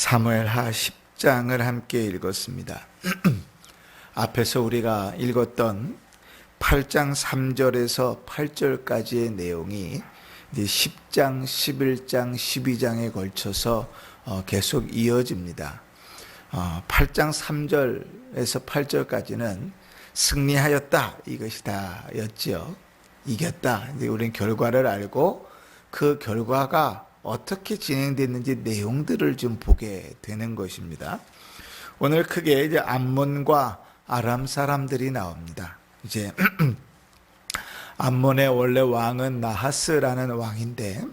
사무엘하 10장을 함께 읽었습니다. 앞에서 우리가 읽었던 8장 3절에서 8절까지의 내용이 이제 10장, 11장, 12장에 걸쳐서 계속 이어집니다. 8장 3절에서 8절까지는 승리하였다, 이것이다 였죠. 이겼다. 이제 우리는 결과를 알고 그 결과가 어떻게 진행됐는지 내용들을 좀 보게 되는 것입니다. 오늘 크게 이제 암몬과 아람 사람들이 나옵니다. 이제 암몬의 원래 왕은 나하스라는 왕인데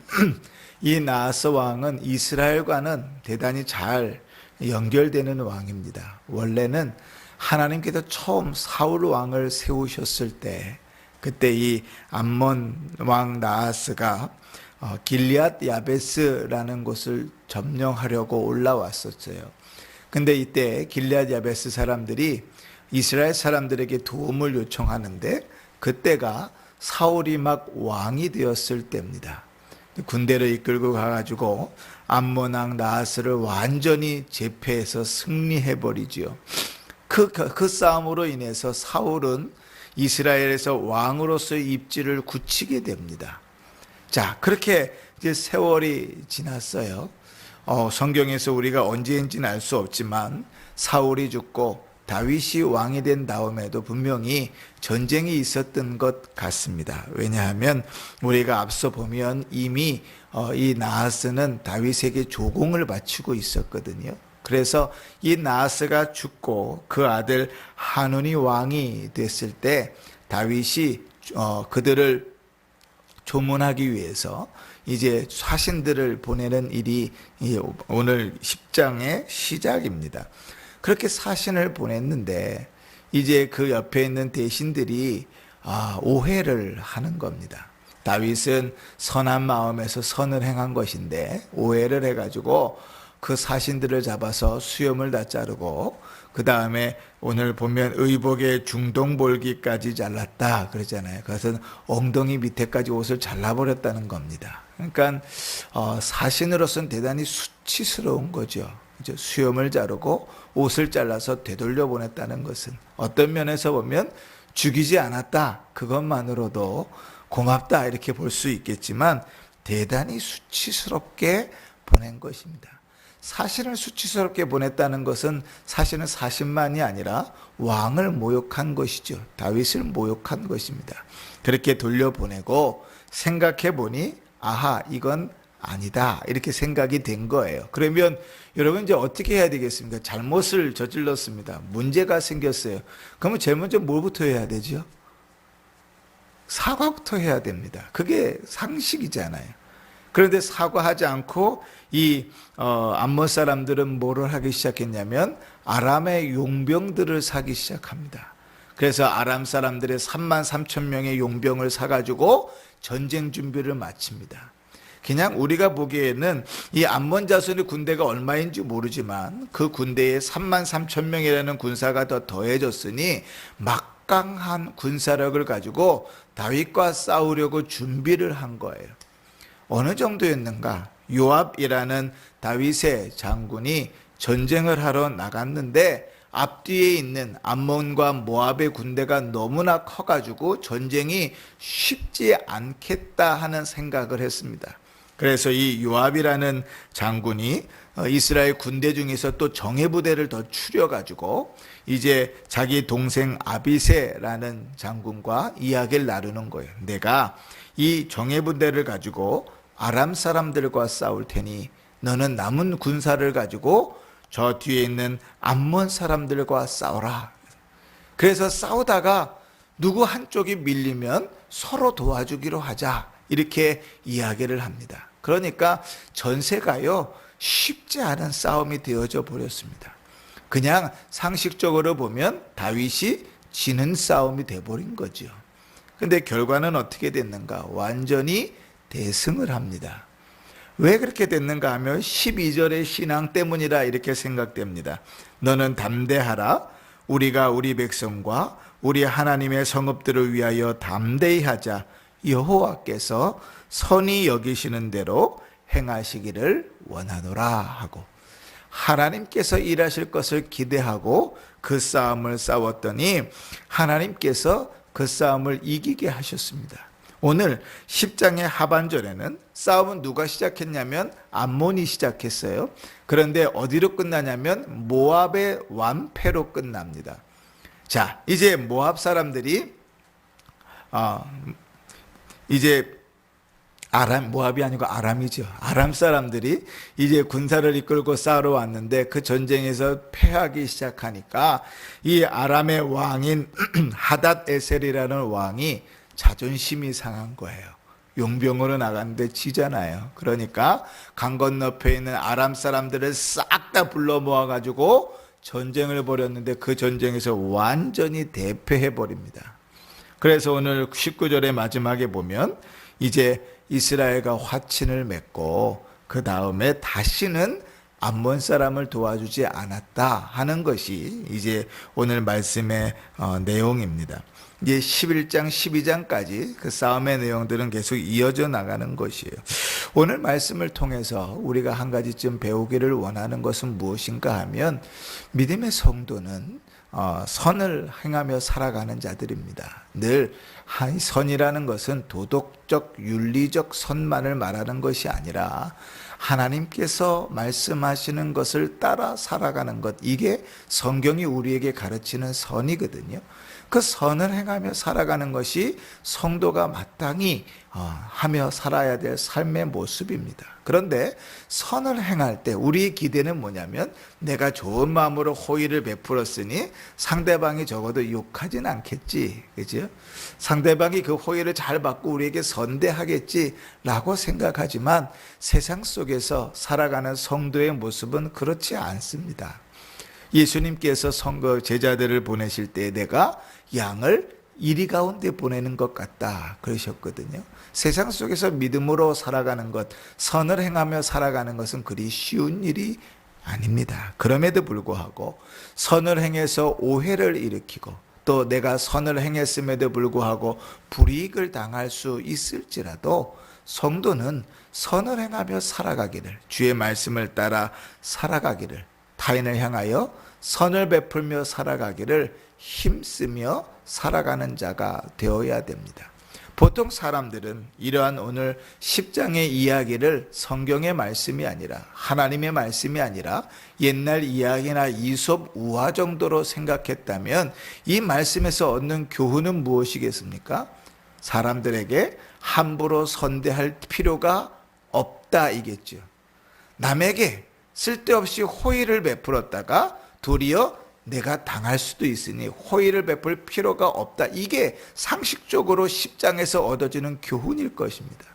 이 나하스 왕은 이스라엘과는 대단히 잘 연결되는 왕입니다. 원래는 하나님께서 처음 사울 왕을 세우셨을 때 그때 이 암몬 왕 나하스가 길리앗 야베스라는 곳을 점령하려고 올라왔었어요. 근데 이때 길리앗 야베스 사람들이 이스라엘 사람들에게 도움을 요청하는데 그때가 사울이 막 왕이 되었을 때입니다. 군대를 이끌고 가가지고 암몬 왕 나하스를 완전히 제패해서 승리해버리지요. 그 싸움으로 인해서 사울은 이스라엘에서 왕으로서의 입지를 굳히게 됩니다. 자, 그렇게 이제 세월이 지났어요. 성경에서 우리가 언제인지는 알 수 없지만 사울이 죽고 다윗이 왕이 된 다음에도 분명히 전쟁이 있었던 것 같습니다. 왜냐하면 우리가 앞서 보면 이미 이 나하스는 다윗에게 조공을 바치고 있었거든요. 그래서 이 나하스가 죽고 그 아들 하눈이 왕이 됐을 때 다윗이 그들을 조문하기 위해서 이제 사신들을 보내는 일이 오늘 10장의 시작입니다. 그렇게 사신을 보냈는데 이제 그 옆에 있는 대신들이 오해를 하는 겁니다. 다윗은 선한 마음에서 선을 행한 것인데 오해를 해가지고 그 사신들을 잡아서 수염을 다 자르고 그 다음에 오늘 보면 의복의 중동볼기까지 잘랐다 그러잖아요. 그것은 엉덩이 밑에까지 옷을 잘라버렸다는 겁니다. 그러니까 사신으로서는 대단히 수치스러운 거죠. 수염을 자르고 옷을 잘라서 되돌려 보냈다는 것은 어떤 면에서 보면 죽이지 않았다, 그것만으로도 고맙다 이렇게 볼 수 있겠지만 대단히 수치스럽게 보낸 것입니다. 사신을 수치스럽게 보냈다는 것은 사실은 사신만이 아니라 왕을 모욕한 것이죠. 다윗을 모욕한 것입니다. 그렇게 돌려보내고 생각해 보니 아하, 이건 아니다 이렇게 생각이 된 거예요. 그러면 여러분 이제 어떻게 해야 되겠습니까? 잘못을 저질렀습니다. 문제가 생겼어요. 그러면 제일 먼저 뭐부터 해야 되죠? 사과부터 해야 됩니다. 그게 상식이잖아요. 그런데 사과하지 않고 이 암몬 사람들은 뭐를 하기 시작했냐면 아람의 용병들을 사기 시작합니다. 그래서 아람 사람들의 33,000명의 용병을 사가지고 전쟁 준비를 마칩니다. 그냥 우리가 보기에는 이 암몬 자손의 군대가 얼마인지 모르지만 그 군대에 33,000명이라는 군사가 더 더해졌으니 막강한 군사력을 가지고 다윗과 싸우려고 준비를 한 거예요. 어느 정도였는가? 요압이라는 다윗의 장군이 전쟁을 하러 나갔는데 앞뒤에 있는 암몬과 모압의 군대가 너무나 커가지고 전쟁이 쉽지 않겠다 하는 생각을 했습니다. 그래서 이 요압이라는 장군이 이스라엘 군대 중에서 또 정예부대를 더 추려가지고 이제 자기 동생 아비새라는 장군과 이야기를 나누는 거예요. 내가 이 정예부대를 가지고 아람 사람들과 싸울 테니 너는 남은 군사를 가지고 저 뒤에 있는 암몬 사람들과 싸워라. 그래서 싸우다가 누구 한쪽이 밀리면 서로 도와주기로 하자 이렇게 이야기를 합니다. 그러니까 전세가요 쉽지 않은 싸움이 되어져 버렸습니다. 그냥 상식적으로 보면 다윗이 지는 싸움이 돼버린 거죠. 근데 결과는 어떻게 됐는가? 완전히 대승을 합니다. 왜 그렇게 됐는가 하면 12절의 신앙 때문이라 이렇게 생각됩니다. 너는 담대하라. 우리가 우리 백성과 우리 하나님의 성읍들을 위하여 담대히 하자. 여호와께서 선히 여기시는 대로 행하시기를 원하노라 하고 하나님께서 일하실 것을 기대하고 그 싸움을 싸웠더니 하나님께서 그 싸움을 이기게 하셨습니다. 오늘 10장의 하반절에는 싸움은 누가 시작했냐면 암몬이 시작했어요. 그런데 어디로 끝나냐면 모압의 완패로 끝납니다. 자, 이제 모압 사람들이 이제 모압이 아니고 아람이죠. 아람 사람들이 이제 군사를 이끌고 싸우러 왔는데 그 전쟁에서 패하기 시작하니까 이 아람의 왕인 하닷 에셀이라는 왕이 자존심이 상한 거예요. 용병으로 나갔는데 지잖아요. 그러니까 강 건너편에 있는 아람 사람들을 싹 다 불러 모아가지고 전쟁을 벌였는데 그 전쟁에서 완전히 대패해 버립니다. 그래서 오늘 19절의 마지막에 보면 이제 이스라엘과 화친을 맺고 그 다음에 다시는 암몬 사람을 도와주지 않았다 하는 것이 이제 오늘 말씀의 내용입니다. 이제 11장, 12장까지 그 싸움의 내용들은 계속 이어져 나가는 것이에요. 오늘 말씀을 통해서 우리가 한 가지쯤 배우기를 원하는 것은 무엇인가 하면 믿음의 성도는 선을 행하며 살아가는 자들입니다. 늘 선이라는 것은 도덕적, 윤리적 선만을 말하는 것이 아니라 하나님께서 말씀하시는 것을 따라 살아가는 것, 이게 성경이 우리에게 가르치는 선이거든요. 그 선을 행하며 살아가는 것이 성도가 마땅히 하며 살아야 될 삶의 모습입니다. 그런데 선을 행할 때 우리의 기대는 뭐냐면 내가 좋은 마음으로 호의를 베풀었으니 상대방이 적어도 욕하진 않겠지, 그죠? 상대방이 그 호의를 잘 받고 우리에게 선대하겠지라고 생각하지만 세상 속에서 살아가는 성도의 모습은 그렇지 않습니다. 예수님께서 제자들을 보내실 때 내가 양을 이리 가운데 보내는 것 같다 그러셨거든요. 세상 속에서 믿음으로 살아가는 것, 선을 행하며 살아가는 것은 그리 쉬운 일이 아닙니다. 그럼에도 불구하고 선을 행해서 오해를 일으키고 또 내가 선을 행했음에도 불구하고 불이익을 당할 수 있을지라도 성도는 선을 행하며 살아가기를, 주의 말씀을 따라 살아가기를, 타인을 향하여 선을 베풀며 살아가기를 힘쓰며 살아가는 자가 되어야 됩니다. 보통 사람들은 이러한 오늘 10장의 이야기를 성경의 말씀이 아니라 하나님의 말씀이 아니라 옛날 이야기나 이솝 우화 정도로 생각했다면 이 말씀에서 얻는 교훈은 무엇이겠습니까? 사람들에게 함부로 선대할 필요가 없다 이겠죠. 남에게 쓸데없이 호의를 베풀었다가 도리어 내가 당할 수도 있으니 호의를 베풀 필요가 없다. 이게 상식적으로 10장에서 얻어지는 교훈일 것입니다.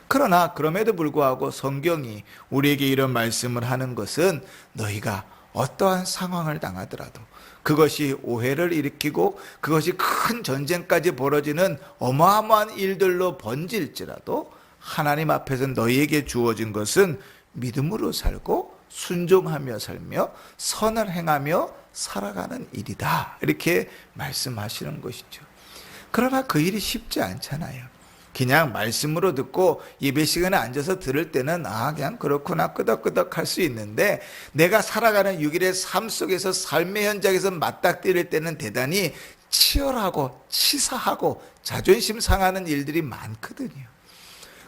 그러나 그럼에도 불구하고 성경이 우리에게 이런 말씀을 하는 것은 너희가 어떠한 상황을 당하더라도 그것이 오해를 일으키고 그것이 큰 전쟁까지 벌어지는 어마어마한 일들로 번질지라도 하나님 앞에서 너희에게 주어진 것은 믿음으로 살고 순종하며 살며 선을 행하며 살아가는 일이다. 이렇게 말씀하시는 것이죠. 그러나 그 일이 쉽지 않잖아요. 그냥 말씀으로 듣고 예배 시간에 앉아서 들을 때는 그냥 그렇구나 끄덕끄덕 할 수 있는데 내가 살아가는 6일의 삶 속에서 삶의 현장에서 맞닥뜨릴 때는 대단히 치열하고 치사하고 자존심 상하는 일들이 많거든요.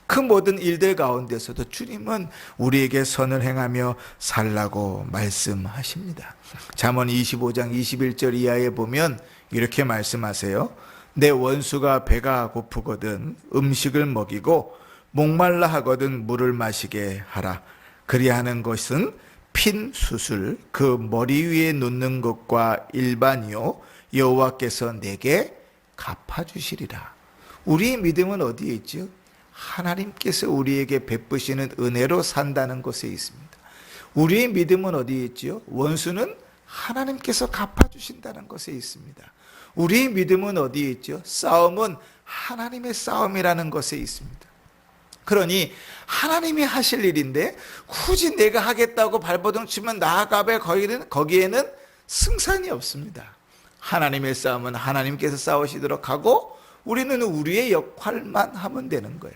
그 모든 일들 가운데서도 주님은 우리에게 선을 행하며 살라고 말씀하십니다. 잠언 25장 21절 이하에 보면 이렇게 말씀하세요. 내 원수가 배가 고프거든 음식을 먹이고 목말라 하거든 물을 마시게 하라. 그리하는 것은 핀 수술 그 머리 위에 놓는 것과 일반이요 여호와께서 내게 갚아주시리라. 우리의 믿음은 어디에 있죠? 하나님께서 우리에게 베푸시는 은혜로 산다는 것에 있습니다. 우리의 믿음은 어디에 있지요? 원수는 하나님께서 갚아주신다는 것에 있습니다. 우리의 믿음은 어디에 있죠? 싸움은 하나님의 싸움이라는 것에 있습니다. 그러니 하나님이 하실 일인데 굳이 내가 하겠다고 발버둥 치면 나아가면 거기에는 승산이 없습니다. 하나님의 싸움은 하나님께서 싸우시도록 하고 우리는 우리의 역할만 하면 되는 거예요.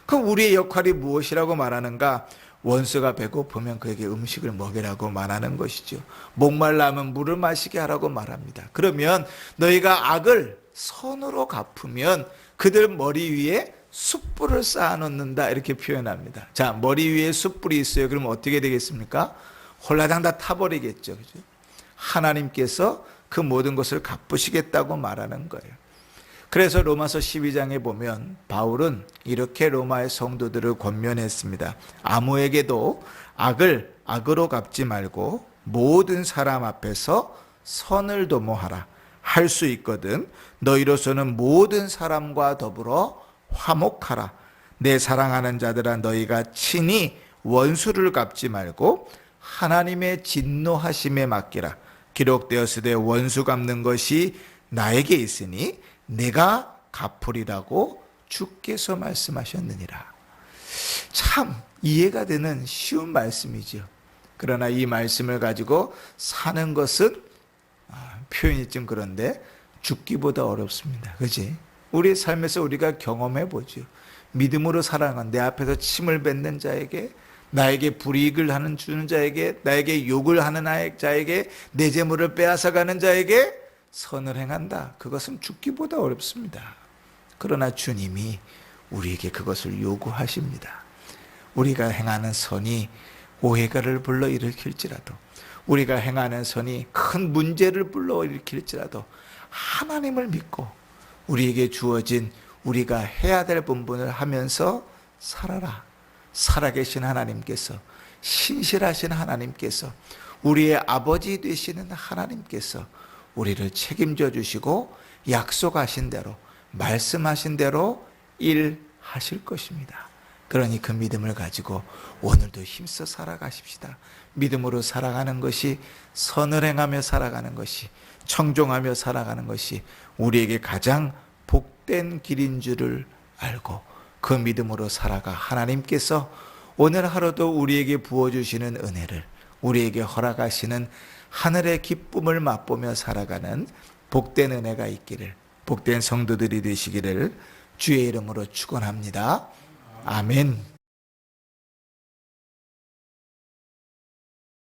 그럼 우리의 역할이 무엇이라고 말하는가? 원수가 배고프면 그에게 음식을 먹이라고 말하는 것이죠. 목말라면 물을 마시게 하라고 말합니다. 그러면 너희가 악을 선으로 갚으면 그들 머리 위에 숯불을 쌓아놓는다 이렇게 표현합니다. 자, 머리 위에 숯불이 있어요. 그럼 어떻게 되겠습니까? 홀라당 다 타버리겠죠. 그죠? 하나님께서 그 모든 것을 갚으시겠다고 말하는 거예요. 그래서 로마서 12장에 보면 바울은 이렇게 로마의 성도들을 권면했습니다. 아무에게도 악을 악으로 갚지 말고 모든 사람 앞에서 선을 도모하라. 할 수 있거든 너희로서는 모든 사람과 더불어 화목하라. 내 사랑하는 자들아 너희가 친히 원수를 갚지 말고 하나님의 진노하심에 맡기라. 기록되었으되 원수 갚는 것이 나에게 있으니 내가 갚으리라고 주께서 말씀하셨느니라. 참 이해가 되는 쉬운 말씀이죠. 그러나 이 말씀을 가지고 사는 것은 표현이 좀 그런데 죽기보다 어렵습니다. 그렇지? 우리의 삶에서 우리가 경험해 보죠. 믿음으로 살아가는 내 앞에서 침을 뱉는 자에게, 나에게 불이익을 주는 자에게, 나에게 욕을 하는 자에게, 내 재물을 빼앗아가는 자에게 선을 행한다. 그것은 죽기보다 어렵습니다. 그러나 주님이 우리에게 그것을 요구하십니다. 우리가 행하는 선이 오해가를 불러일으킬지라도, 우리가 행하는 선이 큰 문제를 불러일으킬지라도 하나님을 믿고 우리에게 주어진 우리가 해야 될 본분을 하면서 살아라. 살아계신 하나님께서, 신실하신 하나님께서, 우리의 아버지 되시는 하나님께서 우리를 책임져 주시고 약속하신 대로, 말씀하신 대로 일하실 것입니다. 그러니 그 믿음을 가지고 오늘도 힘써 살아가십시다. 믿음으로 살아가는 것이, 선을 행하며 살아가는 것이, 청종하며 살아가는 것이 우리에게 가장 복된 길인 줄을 알고 그 믿음으로 살아가 하나님께서 오늘 하루도 우리에게 부어주시는 은혜를, 우리에게 허락하시는 하늘의 기쁨을 맛보며 살아가는 복된 은혜가 있기를, 복된 성도들이 되시기를 주의 이름으로 축원합니다. 아멘.